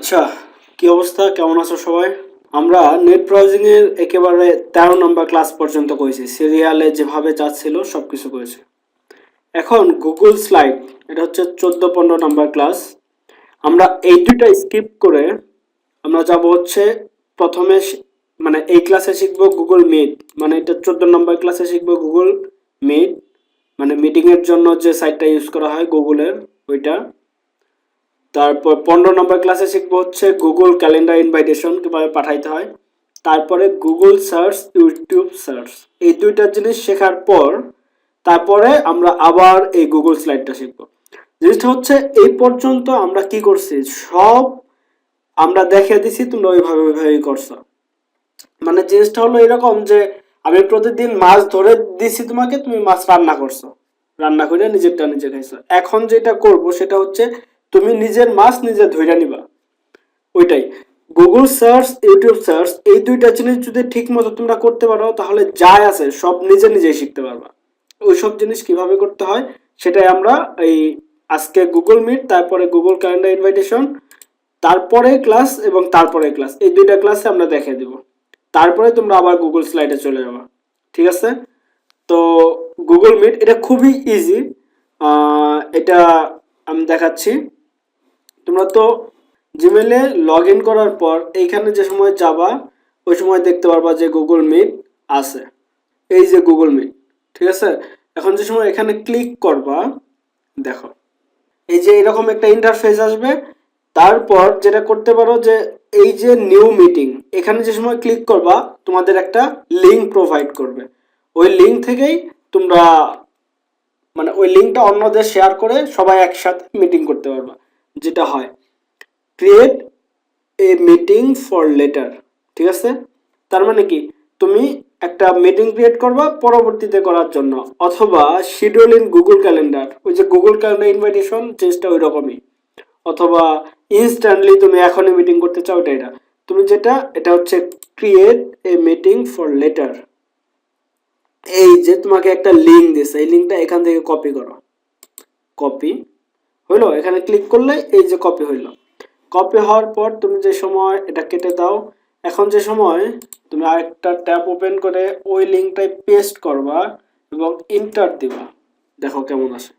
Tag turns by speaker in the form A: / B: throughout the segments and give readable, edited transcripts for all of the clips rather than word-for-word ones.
A: আচ্ছা, কি অবস্থা? কেমন আছো সবাই? আমরা নেট ব্রাউজিং এর একেবারে 13 নম্বর ক্লাস পর্যন্ত করেছি। সিরিয়ালে যেভাবে যাচ্ছিল সবকিছু করেছি। এখন গুগল স্লাইড, এটা হচ্ছে 14-15 নম্বর ক্লাস। আমরা এই দুইটা স্কিপ করে আমরা যাব হচ্ছে প্রথমে মানে এই ক্লাসে শিখবো গুগল মিট, মানে এটা 14 নম্বর ক্লাসে শিখবো গুগল মিট, মানে মিটিং এর জন্য যে সাইটটা ইউজ করা হয় গুগলের ওইটা। তারপর 15 নম্বর ক্লাসে শিখবো হচ্ছে গুগল ক্যালেন্ডার ইনভাইটেশন কিভাবে পাঠাইতে হয়। তারপরে গুগল সার্চ, ইউটিউব সার্চ, এই দুইটা জিনিস শেখার পর তারপরে আমরা আবার এই গুগল স্লাইডটা শিখবো। জিনিসটা হচ্ছে এই পর্যন্ত আমরা কি করছি সব আমরা দেখিয়ে দিছি, তোমরা ওইভাবেই করছো। মানে জিনিসটা হলো এরকম যে আমি প্রতিদিন মাছ ধরে দিছি তোমাকে, তুমি মাছ রান্না করছো, রান্না করে নিজেরটা নিজে খাইছো। এখন যেটা করব সেটা হচ্ছে তুমি নিজের মাছ নিজে ধইরা নিবা, ওইটাই। গুগল সার্চ, ইউটিউব সার্চ, এই দুইটা জিনিস যদি ঠিক মতো তোমরা করতে পারো তাহলে যাই আছে সব নিজে নিজেই শিখতে পারবা। ওইসব জিনিস কিভাবে করতে হয় সেটাই আমরা এই আজকে গুগল মিট, তারপরে গুগল ক্যালেন্ডার ইনভাইটেশন, তারপরে ক্লাস এবং তারপরে ক্লাস, এই দুইটা ক্লাসে আমরা দেখিয়ে দিব। তারপরে তোমরা আবার গুগল স্লাইডে চলে যাবা, ঠিক আছে? তো গুগল মিট এটা খুবই ইজি, এটা আমি দেখাচ্ছি। তোমরা তো জিমেলে লগ ইন করার পর এইখানে যে সময় যাবা ওই সময় দেখতে পারবা যে গুগল মিট আছে, এই যে গুগল মিট, ঠিক আছে? এখন যে সময় এখানে ক্লিক করবা, দেখো এই যে এরকম একটা ইন্টারফেস আসবে। তারপর যেটা করতে পারো যে এই যে নিউ মিটিং, এখানে যে সময় ক্লিক করবা তোমাদের একটা লিঙ্ক প্রোভাইড করবে। ওই লিঙ্ক থেকেই তোমরা মানে ওই লিঙ্কটা অন্যদের শেয়ার করে সবাই একসাথে মিটিং করতে পারবা। যেটা হয় create a meeting for letter, ঠিক আছে? তার মানে কি তুমি একটা মিটিং ক্রিয়েট করবা পরবর্তীতে করার জন্য, অথবা শিডিউল ইন গুগল ক্যালেন্ডার, ওই যে গুগল ক্যালেন্ডার ইনভাইটেশন চেঞ্জটা ওই রকমই, অথবা ইনস্ট্যান্টলি তুমি এখনই মিটিং করতে চাও, এটা তুমি যেটা এটা হচ্ছে create a meeting for letter. এই যে তোমাকে একটা লিঙ্ক দিছে, এই লিঙ্কটা এখান থেকে কপি করো, কপি হইলো, এখানে ক্লিক করলে এই যে কপি হইলো। কপি হওয়ার পর তুমি যে সময় এটা কেটে দাও। এখন যে সময় তুমি আরেকটা ট্যাব ওপেন করে ওই লিঙ্কটাই পেস্ট করবা এবং ইন্টার দিবা, দেখো কেমন আসে।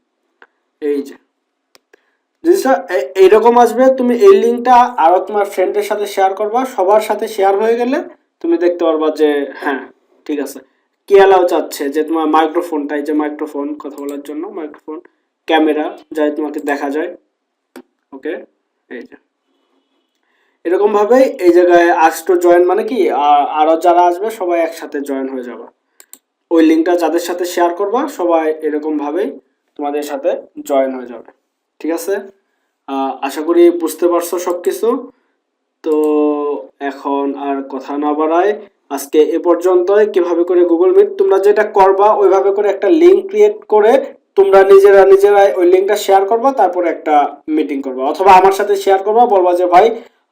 A: এই যে জিনিসটা এইরকম আসবে। তুমি এই লিঙ্কটা আরো তোমার ফ্রেন্ডের সাথে শেয়ার করবা, সবার সাথে শেয়ার হয়ে গেলে তুমি দেখতে পারবা যে হ্যাঁ ঠিক আছে। কি অ্যালাউ চাচ্ছে যে তোমার মাইক্রোফোনটা, এই যে মাইক্রোফোন, কথা বলার জন্য মাইক্রোফোন, ক্যামেরা যাই তোমাকে দেখা যায়, ওকে। এই যে এরকম ভাবে এই জায়গায় আস্ক টু জয়েন, মানে কি আরো যারা আসবে সবাই একসাথে জয়েন হয়ে যাবে। ওই লিঙ্কটা যাদের সাথে শেয়ার করবা সবাই এরকম ভাবেই তোমাদের সাথে জয়েন হয়ে যাবে, ঠিক আছে? আশা করি বুঝতে পারছো সবকিছু। তো এখন আর কথা না বাড়ায় আজকে এ পর্যন্তই। কিভাবে করে গুগল মিট তোমরা যেটা করবা ওইভাবে করে একটা লিঙ্ক ক্রিয়েট করে তোমরা নিজেরাই ওই লিঙ্কটা শেয়ার করবা, তারপরে একটা মিটিং করবা, অথবা আমার সাথে শেয়ার করবা, বলবা যে ভাই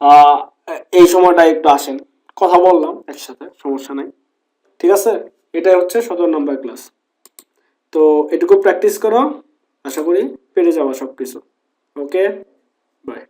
A: আহ, এই সময়টা একটু আসেন, কথা বললাম একসাথে, সমস্যা নাই, ঠিক আছে? এটাই হচ্ছে 17 নম্বর ক্লাস। তো এটুকু প্র্যাকটিস করো, আশা করি পেরে যাবো সবকিছু। ওকে, বাই।